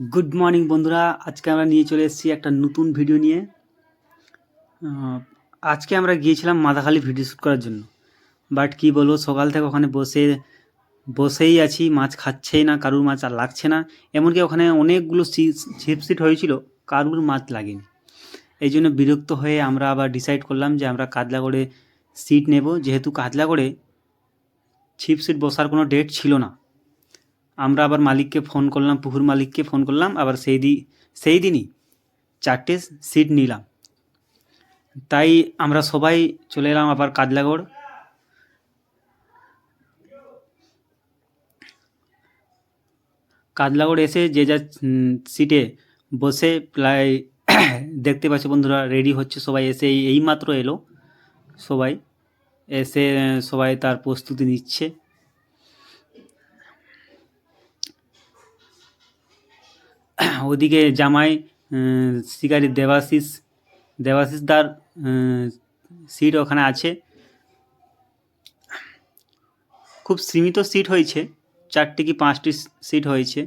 Good morning বন্ধুরা, আজকে আমরা নিয়ে চলে এসেছি একটা নতুন ভিডিও নিয়ে। আজকে আমরা গিয়েছিলাম মাদাখালি ভিডিও শ্যুট করার জন্য। বাট কি বলবো, সকাল থেকে ওখানে বসেই আছি, মাছ খাচ্ছেই না, কারুর মাছ আর লাগছে না। এমনকি ওখানে অনেকগুলো ছিপ সিট হয়েছিল, কারুর মাছ লাগেনি। এই জন্য বিরক্ত হয়ে আমরা আবার ডিসাইড করলাম যে আমরা কাতলাগড়ে সিট নেব, যেহেতু কাতলাগড়ে ছিপ সিট বসার কোনো ডেট ছিল না। আমরা আবার মালিককে ফোন করলাম, পুকুর মালিককে ফোন করলাম, আবার সেই দিনই 4টে সিট নিলাম। তাই আমরা সবাই চলে এলাম আবার কাতলাগড়। কাতলাগড় এসে যে যা সিটে বসে প্রায় দেখতে পাচ্ছি বন্ধুরা, রেডি হচ্ছে সবাই। এসে এইমাত্র এলো সবাই, এসে সবাই তার প্রস্তুতি নিচ্ছে। ওদিকে জামাই শিকারী দেবাশিস দার সিট ওখানে আছে। খুব সীমিত সিট হয়েছে, 4টি কি 5টি সিট হয়েছে।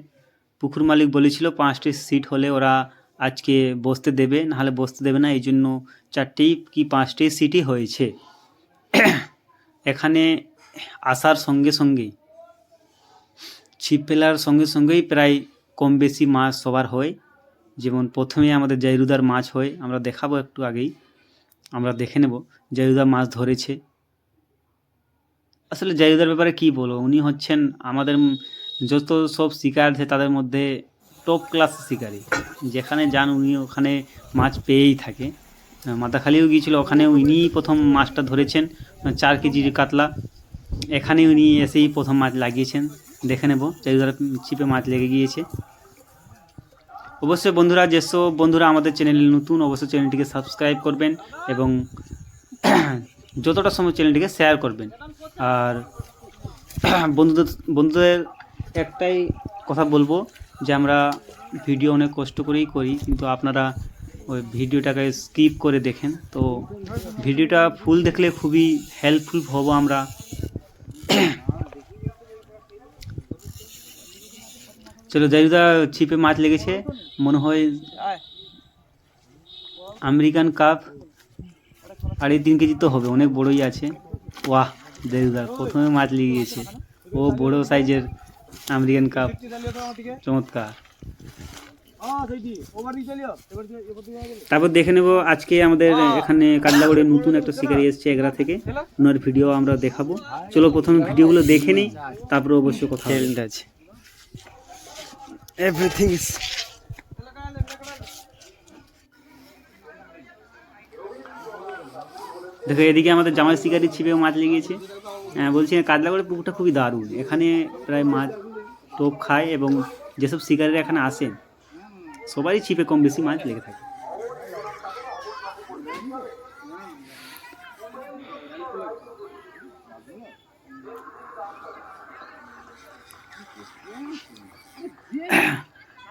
পুকুর মালিক বলেছিল 5টি সিট হলে ওরা আজকে বসতে দেবে, নাহলে বসতে দেবে না। এই জন্য 4টি কি 5টি সিটই হয়েছে। এখানে আসার সঙ্গে সঙ্গেই ছিপ ফেলার সঙ্গে সঙ্গেই প্রায় কম বেশি মাছ সবার হয়। যেমন প্রথমে আমাদের জাইরুদার মাছ হয়, আমরা দেখাবো একটু আগেই, আমরা দেখে নেব জাইরুদা মাছ ধরেছে। আসলে জাইরুদার ব্যাপারে কি বলবো, উনি হচ্ছেন আমাদের যত সব শিকার আছে তাদের মধ্যে টপ ক্লাস শিকারি। যেখানে যান উনি ওখানে মাছ পেয়েই থাকে। মাদাখালিও গিয়েছিল, ওখানে উনি প্রথম মাছটা ধরেছেন, 4 কেজির কাতলা। এখানে উনি এসেই প্রথম মাছ লাগিয়েছেন। দেখে নেব জাইরুদার ছিপে মাছ লেগে গিয়েছে। অবশ্যই বন্ধুরা, যেসব বন্ধুরা আমাদের চ্যানেলে নতুন, অবশ্যই চ্যানেলটিকে সাবস্ক্রাইব করবেন এবং যতটা সময় চ্যানেলটিকে শেয়ার করবেন। আর বন্ধুদের একটাই কথা বলবো যে আমরা ভিডিও অনেক কষ্ট করেই করি, কিন্তু আপনারা ওই ভিডিওটাকে স্কিপ করে দেখেন। তো ভিডিওটা ফুল দেখলে খুবই হেল্পফুল হব আমরা। চলো, জাইরুদা ছিপে মাছ লেগেছে, মনে হয় আমেরিকান কাপ 3.5 কেজি তো হবে, অনেক বড়ই আছে। ওয়াহ, জাইরুদা প্রথমে মাছ লেগেছে, ও বড় সাইজের আমেরিকান কাপ, চমৎকার। তারপর দেখে নেব আজকে আমাদের এখানে কাতলাগড়ে নতুন একটা শিকারি এসছে এগরা থেকে, ওনার ভিডিও আমরা দেখাবো। চলো প্রথমে ভিডিওগুলো দেখে নিই, তারপরে অবশ্যই কথা আছে। এভরিথিং ইজ দেখো, এদিকে আমাদের জামাই শিকারি ছিপেও মাছ লেগেছে। বলছি কাতলাগড়ের পুকুরটা খুবই দারুণ, এখানে প্রায় মাছ টোপ খায় এবং যেসব শিকারিরা এখানে আসেন সবারই ছিপে কম বেশি মাছ লেগে থাকে।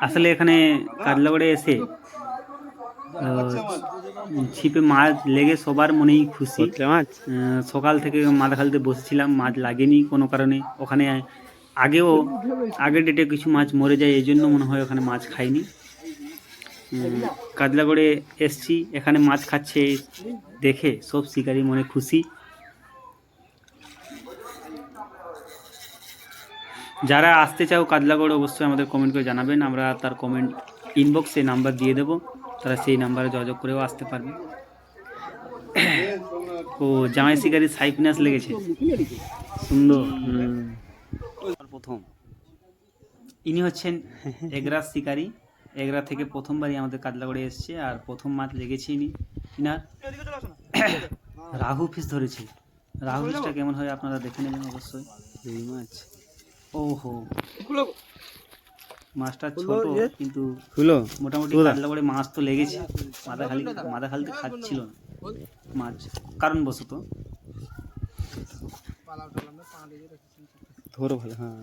আসলে এখানে কাতলাগড়ে এসে ছিপে মাছ লেগে সবার মনেই খুশি। সকাল থেকে মাদাখালিতে বসেছিলাম, মাছ লাগেনি কোনো কারণে। ওখানে আগের ডেটে কিছু মাছ মরে যায়, এই জন্য মনে হয় ওখানে মাছ খাইনি। কাতলাগড়ে এসছি, এখানে মাছ খাচ্ছে দেখে সব শিকারি মনে খুশি। যারা আসতে চাও কাতলাগড়, অবশ্যই আমাদের কমেন্ট করে জানাবেন, আমরা তার কমেন্ট ইনবক্সে নাম্বার দিয়ে দেবো, তারা সেই নাম্বারে যোগাযোগ করেও আসতে পারবে। ও জামাই শিকারি সাইপিনাস লেগেছে, সুন্দর। প্রথম ইনি হচ্ছেন এগরার শিকারি, এগরা থেকে প্রথমবারই আমাদের কাতলাগড়ে এসছে, আর প্রথম মাছ লেগেছে ইনার। রাহু ফিস ধরেছে, রাহু ফিসটা কেমন হয় আপনারা দেখে নেবেন অবশ্যই। এই মাছ, ওহো, মাছটা ছোট কিন্তু মোটামুটি কাতলাগড়ে মাছ তো লেগেছে। মাদাখালিতে খাচ্ছিল না মাছ কারণবশত। ধরো ভালো, হ্যাঁ